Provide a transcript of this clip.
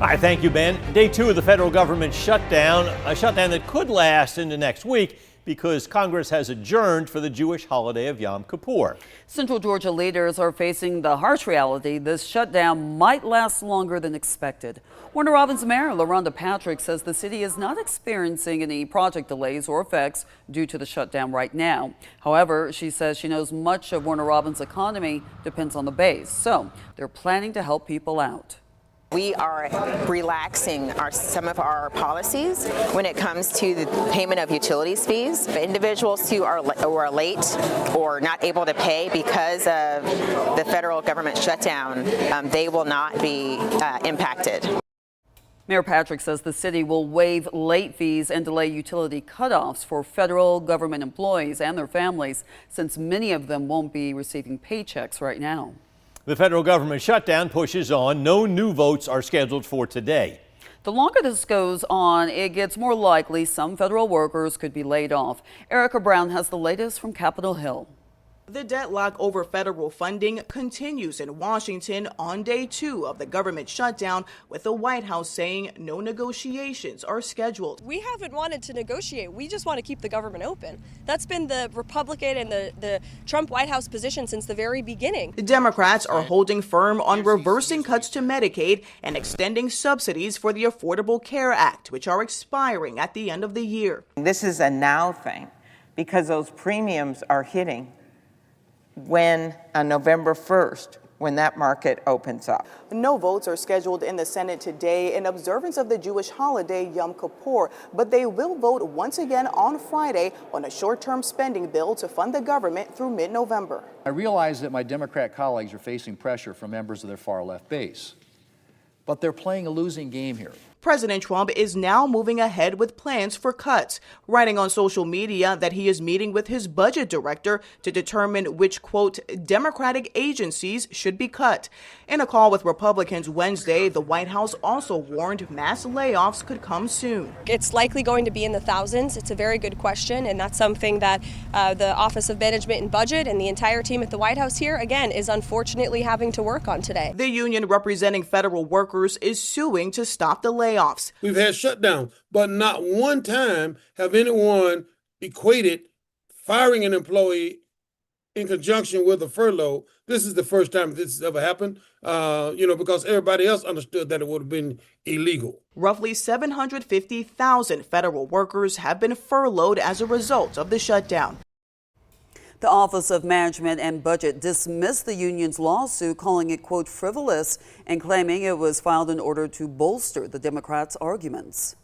All right, thank you, Ben. Day 2 of the federal government shutdown, a shutdown that could last into next week because Congress has adjourned for the Jewish holiday of Yom Kippur. Central Georgia leaders are facing the harsh reality this shutdown might last longer than expected. Warner Robins Mayor LaRhonda Patrick says the city is not experiencing any project delays or effects due to the shutdown right now. However, she says she knows much of Warner Robins' economy depends on the base, so they're planning to help people out. We are relaxing some of our policies when it comes to the payment of utilities fees. For individuals who are late or not able to pay because of the federal government shutdown, they will not be impacted. Mayor Patrick says the city will waive late fees and delay utility cutoffs for federal government employees and their families, since many of them won't be receiving paychecks right now. The federal government shutdown pushes on. No new votes are scheduled for today. The longer this goes on, it gets more likely some federal workers could be laid off. Erica Brown has the latest from Capitol Hill. The deadlock over federal funding continues in Washington on day 2 of the government shutdown, with the White House saying no negotiations are scheduled. We haven't wanted to negotiate. We just want to keep the government open. That's been the Republican and the Trump White House position since the very beginning. The Democrats are holding firm on reversing cuts to Medicaid and extending subsidies for the Affordable Care Act, which are expiring at the end of the year. This is a now thing because those premiums are hitting on November 1st, when that market opens up. No votes are scheduled in the Senate today in observance of the Jewish holiday Yom Kippur, but they will vote once again on Friday on a short-term spending bill to fund the government through mid-November. I realize that my Democrat colleagues are facing pressure from members of their far-left base, but they're playing a losing game here. President Trump is now moving ahead with plans for cuts, writing on social media that he is meeting with his budget director to determine which, quote, Democratic agencies should be cut. In a call with Republicans Wednesday, the White House also warned mass layoffs could come soon. It's likely going to be in the thousands. It's a very good question, and that's something that the Office of Management and Budget and the entire team at the White House here, again, is unfortunately having to work on today. The union representing federal workers is suing to stop the layoffs. We've had shutdowns, but not one time have anyone equated firing an employee in conjunction with a furlough. This is the first time this has ever happened, because everybody else understood that it would have been illegal. Roughly 750,000 federal workers have been furloughed as a result of the shutdown. The Office of Management and Budget dismissed the union's lawsuit, calling it, quote, frivolous, and claiming it was filed in order to bolster the Democrats' arguments.